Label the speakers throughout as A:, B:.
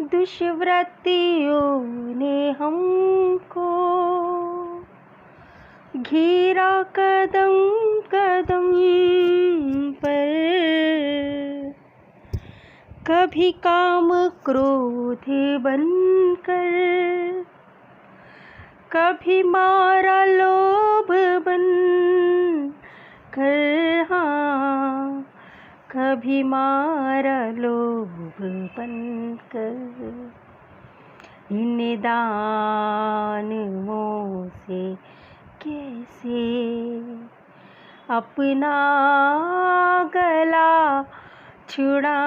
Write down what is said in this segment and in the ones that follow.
A: दुष्वृत्तियों ने हमको घेरा कदम कदम पर, कभी काम क्रोध बनकर, कभी मारा लोभ बन कर, हाँ कभी मारा लोभ बन कर। इन दानवों से कैसे अपना गला छुड़ाएं,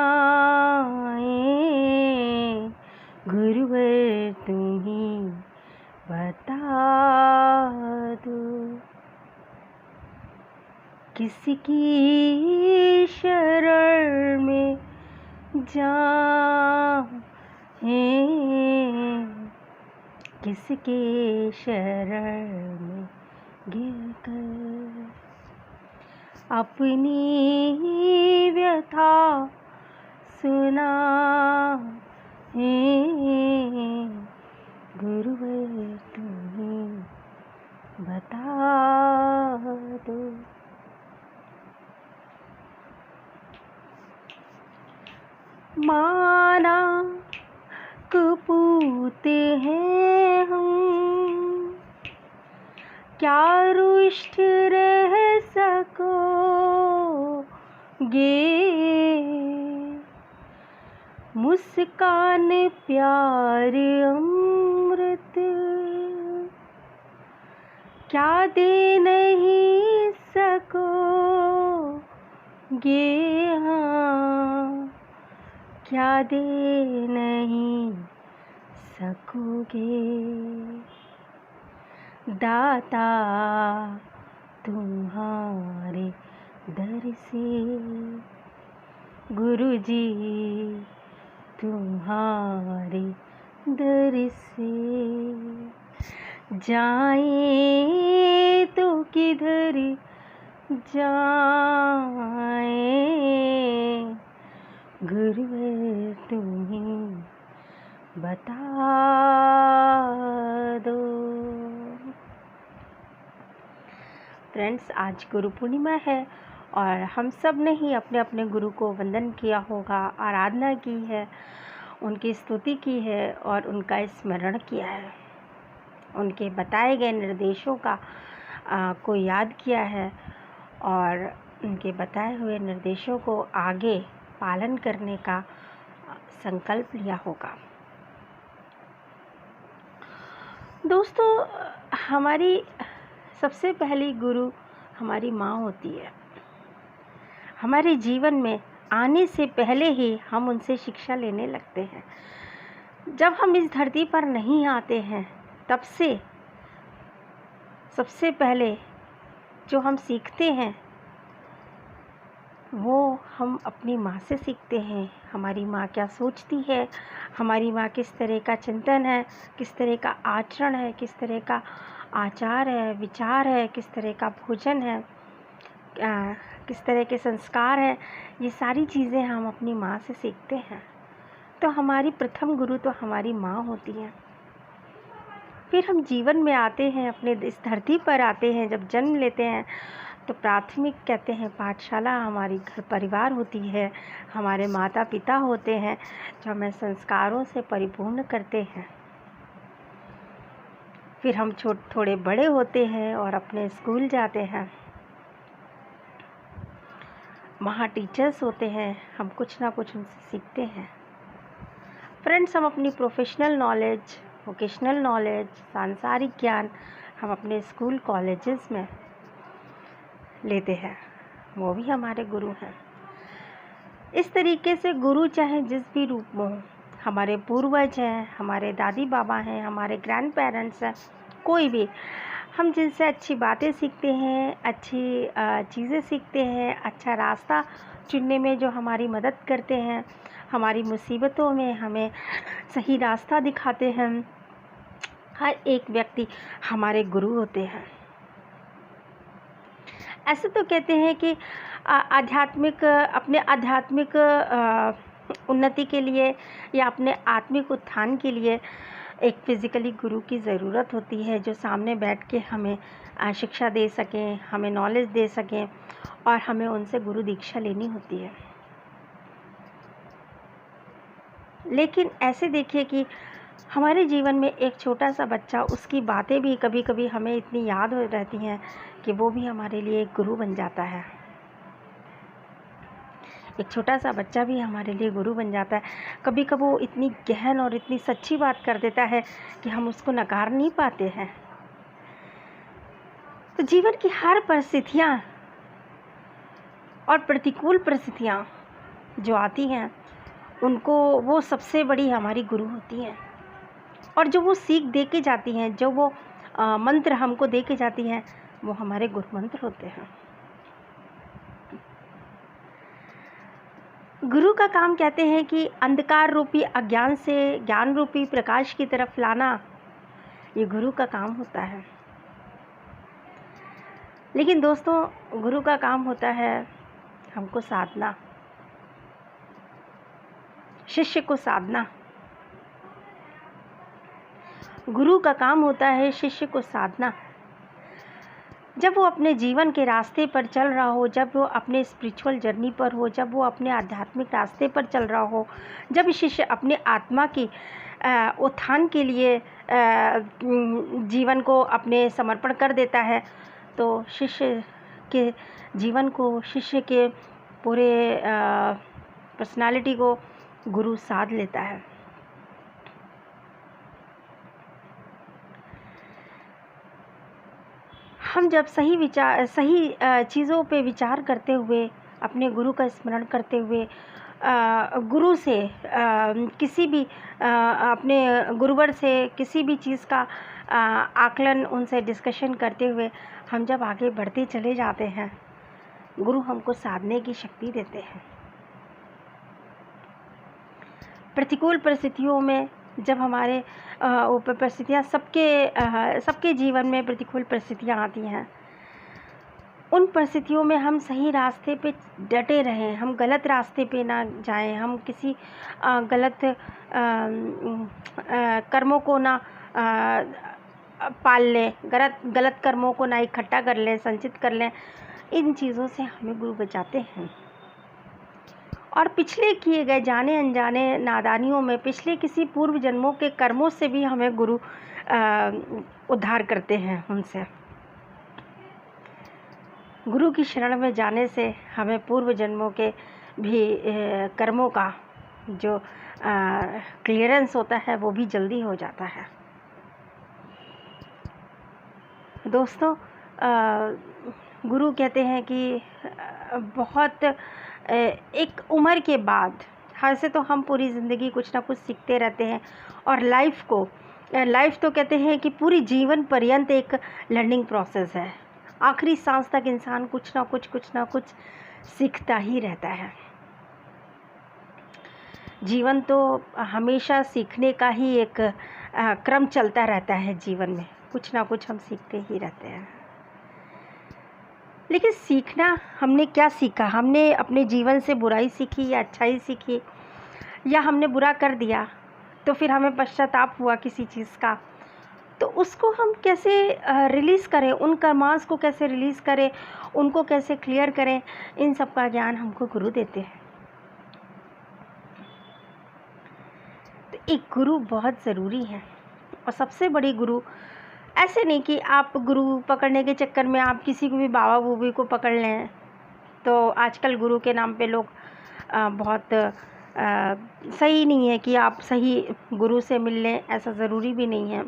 A: गुरुवर तुम ही बता दो। किसकी शरण में जाएं, किसके शरण में गिरकर अपनी व्यथा सुनाएं, गुरुवर तुम्हें बता दो। माना कपूत हैं हम, क्या रुष्ट रह सकोगे, मुस्कान प्यार अमृत क्या दे नहीं सकोगे, हाँ क्या दे नहीं सकोगे। दाता तुम्हारे दर से, गुरुजी तुम्हारे दर से, जाएं तो किधर जाएं, गुरुवर तुम्हें बता दो। फ्रेंड्स, आज गुरु पूर्णिमा है और हम सब ने ही अपने अपने गुरु को वंदन किया होगा, आराधना की है, उनकी स्तुति की है और उनका स्मरण किया है, उनके बताए गए निर्देशों को याद किया है और उनके बताए हुए निर्देशों को आगे पालन करने का संकल्प लिया होगा। दोस्तों, हमारी सबसे पहली गुरु हमारी माँ होती है। हमारे जीवन में आने से पहले ही हम उनसे शिक्षा लेने लगते हैं। जब हम इस धरती पर नहीं आते हैं तब से सबसे पहले जो हम सीखते हैं वो हम अपनी माँ से सीखते हैं। हमारी माँ क्या सोचती है, हमारी माँ किस तरह का चिंतन है, किस तरह का आचरण है, किस तरह का आचार है, विचार है, किस तरह का भोजन है, किस तरह के संस्कार हैं, ये सारी चीज़ें हम अपनी माँ से सीखते हैं। तो हमारी प्रथम गुरु तो हमारी माँ होती है। फिर हम जीवन में आते हैं, अपने इस धरती पर आते हैं, जब जन्म लेते हैं तो प्राथमिक कहते हैं पाठशाला हमारी घर परिवार होती है, हमारे माता पिता होते हैं जो हमें संस्कारों से परिपूर्ण करते हैं। फिर हम थोड़े बड़े होते हैं और अपने स्कूल जाते हैं, वहाँ टीचर्स होते हैं, हम कुछ ना कुछ उनसे सीखते हैं। फ्रेंड्स, हम अपनी प्रोफेशनल नॉलेज, वोकेशनल नॉलेज, सांसारिक ज्ञान हम अपने स्कूल कॉलेजेस में लेते हैं, वो भी हमारे गुरु हैं। इस तरीके से गुरु चाहे जिस भी रूप में हो, हमारे पूर्वज हैं, हमारे दादी बाबा हैं, हमारे ग्रैंड पेरेंट्स हैं, कोई भी, हम जिनसे अच्छी बातें सीखते हैं, अच्छी चीज़ें सीखते हैं, अच्छा रास्ता चुनने में जो हमारी मदद करते हैं, हमारी मुसीबतों में हमें सही रास्ता दिखाते हैं, हर एक व्यक्ति हमारे गुरु होते हैं। ऐसे तो कहते हैं कि अपने आध्यात्मिक उन्नति के लिए या अपने आत्मिक उत्थान के लिए एक फिज़िकली गुरु की ज़रूरत होती है, जो सामने बैठ के हमें शिक्षा दे सकें, हमें नॉलेज दे सकें और हमें उनसे गुरु दीक्षा लेनी होती है। लेकिन ऐसे देखिए कि हमारे जीवन में एक छोटा सा बच्चा, उसकी बातें भी कभी कभी हमें इतनी याद हो रहती हैं कि वो भी हमारे लिए एक गुरु बन जाता है। एक छोटा सा बच्चा भी हमारे लिए गुरु बन जाता है। कभी कभी वो इतनी गहन और इतनी सच्ची बात कर देता है कि हम उसको नकार नहीं पाते हैं। तो जीवन की हर परिस्थितियाँ और प्रतिकूल परिस्थितियाँ जो आती हैं, उनको वो सबसे बड़ी हमारी गुरु होती हैं। और जो वो सीख दे के जाती हैं, जो वो मंत्र हमको दे के जाती हैं, वो हमारे गुरु मंत्र होते हैं। गुरु का काम कहते हैं कि अंधकार रूपी अज्ञान से ज्ञान रूपी प्रकाश की तरफ लाना, ये गुरु का काम होता है। लेकिन दोस्तों, गुरु का काम होता है हमको साधना, शिष्य को साधना। गुरु का काम होता है शिष्य को साधना। जब वो अपने जीवन के रास्ते पर चल रहा हो, जब वो अपने स्पिरिचुअल जर्नी पर हो, जब वो अपने आध्यात्मिक रास्ते पर चल रहा हो, जब शिष्य अपने आत्मा की उत्थान के लिए जीवन को अपने समर्पण कर देता है, तो शिष्य के जीवन को, शिष्य के पूरे पर्सनालिटी को गुरु साध लेता है। हम जब सही चीज़ों पे विचार करते हुए, अपने गुरु का स्मरण करते हुए, गुरु से किसी भी अपने गुरुवर से किसी भी चीज़ का आकलन, उनसे डिस्कशन करते हुए हम जब आगे बढ़ते चले जाते हैं, गुरु हमको साधने की शक्ति देते हैं। प्रतिकूल परिस्थितियों में जब हमारे परिस्थितियाँ, सबके जीवन में प्रतिकूल परिस्थितियाँ आती हैं, उन परिस्थितियों में हम सही रास्ते पे डटे रहें, हम गलत रास्ते पे ना जाएं, हम किसी गलत कर्मों को ना पाल लें, गलत कर्मों को ना इकट्ठा कर लें, संचित कर लें। इन चीज़ों से हमें गुरु बचाते हैं। और पिछले किए गए जाने अनजाने नादानियों में, पिछले किसी पूर्व जन्मों के कर्मों से भी हमें गुरु उद्धार करते हैं। उनसे गुरु की शरण में जाने से हमें पूर्व जन्मों के भी कर्मों का जो क्लियरेंस होता है, वो भी जल्दी हो जाता है। दोस्तों, गुरु कहते हैं कि बहुत एक उम्र के बाद, वैसे तो हम पूरी ज़िंदगी कुछ ना कुछ सीखते रहते हैं, और लाइफ तो कहते हैं कि पूरी जीवन पर्यंत एक लर्निंग प्रोसेस है। आखिरी सांस तक इंसान कुछ ना कुछ सीखता ही रहता है। जीवन तो हमेशा सीखने का ही एक क्रम चलता रहता है। जीवन में कुछ ना कुछ हम सीखते ही रहते हैं। लेकिन सीखना, हमने क्या सीखा? हमने अपने जीवन से बुराई सीखी या अच्छाई सीखी, या हमने बुरा कर दिया तो फिर हमें पश्चाताप हुआ किसी चीज़ का, तो उसको हम कैसे रिलीज़ करें, उन कर्मास को कैसे रिलीज़ करें, उनको कैसे क्लियर करें, इन सब का ज्ञान हमको गुरु देते हैं। तो एक गुरु बहुत ज़रूरी है। और सबसे बड़ी गुरु, ऐसे नहीं कि आप गुरु पकड़ने के चक्कर में आप किसी को भी, बाबा बूबी को पकड़ लें। तो आजकल गुरु के नाम पे लोग बहुत सही नहीं है कि आप सही गुरु से मिल लें, ऐसा ज़रूरी भी नहीं है।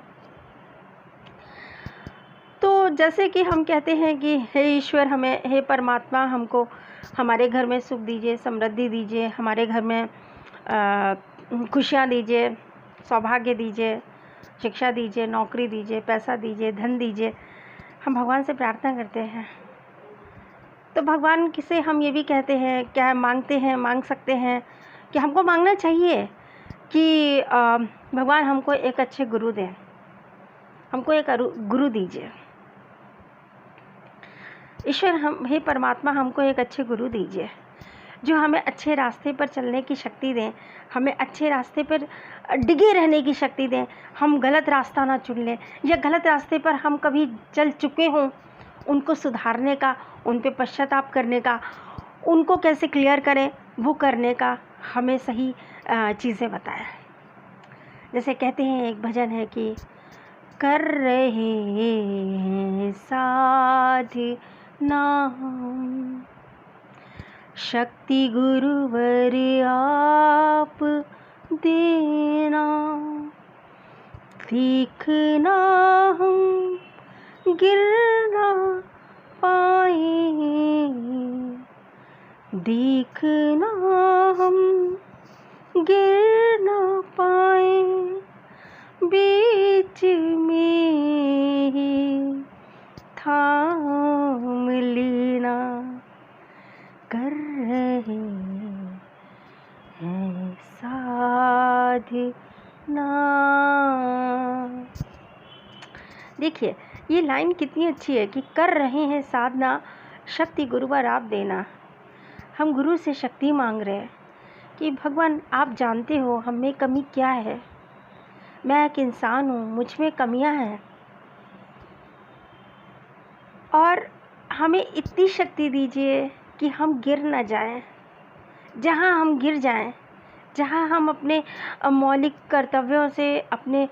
A: तो जैसे कि हम कहते हैं कि हे ईश्वर, हमें, हे परमात्मा, हमको हमारे घर में सुख दीजिए, समृद्धि दीजिए, हमारे घर में खुशियाँ दीजिए, सौभाग्य दीजिए, शिक्षा दीजिए, नौकरी दीजिए, पैसा दीजिए, धन दीजिए। हम भगवान से प्रार्थना करते हैं। तो भगवान से हम ये भी कहते हैं, क्या मांग सकते हैं कि हमको मांगना चाहिए कि भगवान हमको एक अच्छे गुरु दें, हमको एक गुरु दीजिए। ईश्वर, हे परमात्मा, हमको एक अच्छे गुरु दीजिए, जो हमें अच्छे रास्ते पर चलने की शक्ति दें, हमें अच्छे रास्ते पर डिगे रहने की शक्ति दें। हम गलत रास्ता ना चुन लें, या गलत रास्ते पर हम कभी चल चुके हों, उनको सुधारने का, उन पे पश्चाताप करने का, उनको कैसे क्लियर करें वो करने का हमें सही चीज़ें बताएं। जैसे कहते हैं, एक भजन है कि कर रहे हैं साधना शक्ति गुरुवर आप देना, सीखना हम गिरना पाए, देखना हम गिर ना पाए, बीच में थाम लेना, कर रहे हैं साधना। देखिए ये लाइन कितनी अच्छी है कि कर रहे हैं साधना शक्ति गुरुवर आप देना। हम गुरु से शक्ति मांग रहे हैं कि भगवान आप जानते हो हम में कमी क्या है, मैं एक इंसान हूँ, मुझ में कमियाँ हैं, और हमें इतनी शक्ति दीजिए कि हम गिर न जाएं। जहाँ हम गिर जाएं, जहाँ हम अपने मौलिक कर्तव्यों से, अपने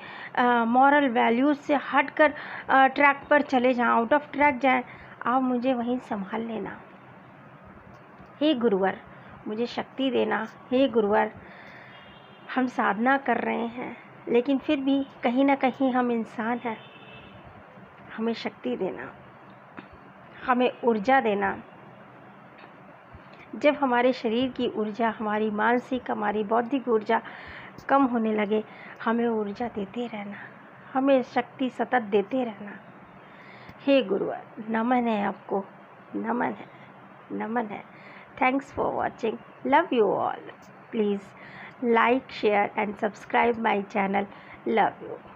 A: मॉरल वैल्यूज़ से हटकर ट्रैक पर चले जाएं, आउट ऑफ ट्रैक जाएं, आप मुझे वहीं संभाल लेना। हे गुरुवर मुझे शक्ति देना। हे गुरुवर हम साधना कर रहे हैं लेकिन फिर भी कहीं ना कहीं हम इंसान हैं, हमें शक्ति देना, हमें ऊर्जा देना। जब हमारे शरीर की ऊर्जा, हमारी मानसिक, हमारी बौद्धिक ऊर्जा कम होने लगे, हमें ऊर्जा देते रहना, हमें शक्ति सतत देते रहना। हे गुरुवर नमन है आपको, नमन है, नमन है। Thanks for watching. Love you all. Please like, share and subscribe my channel. Love you.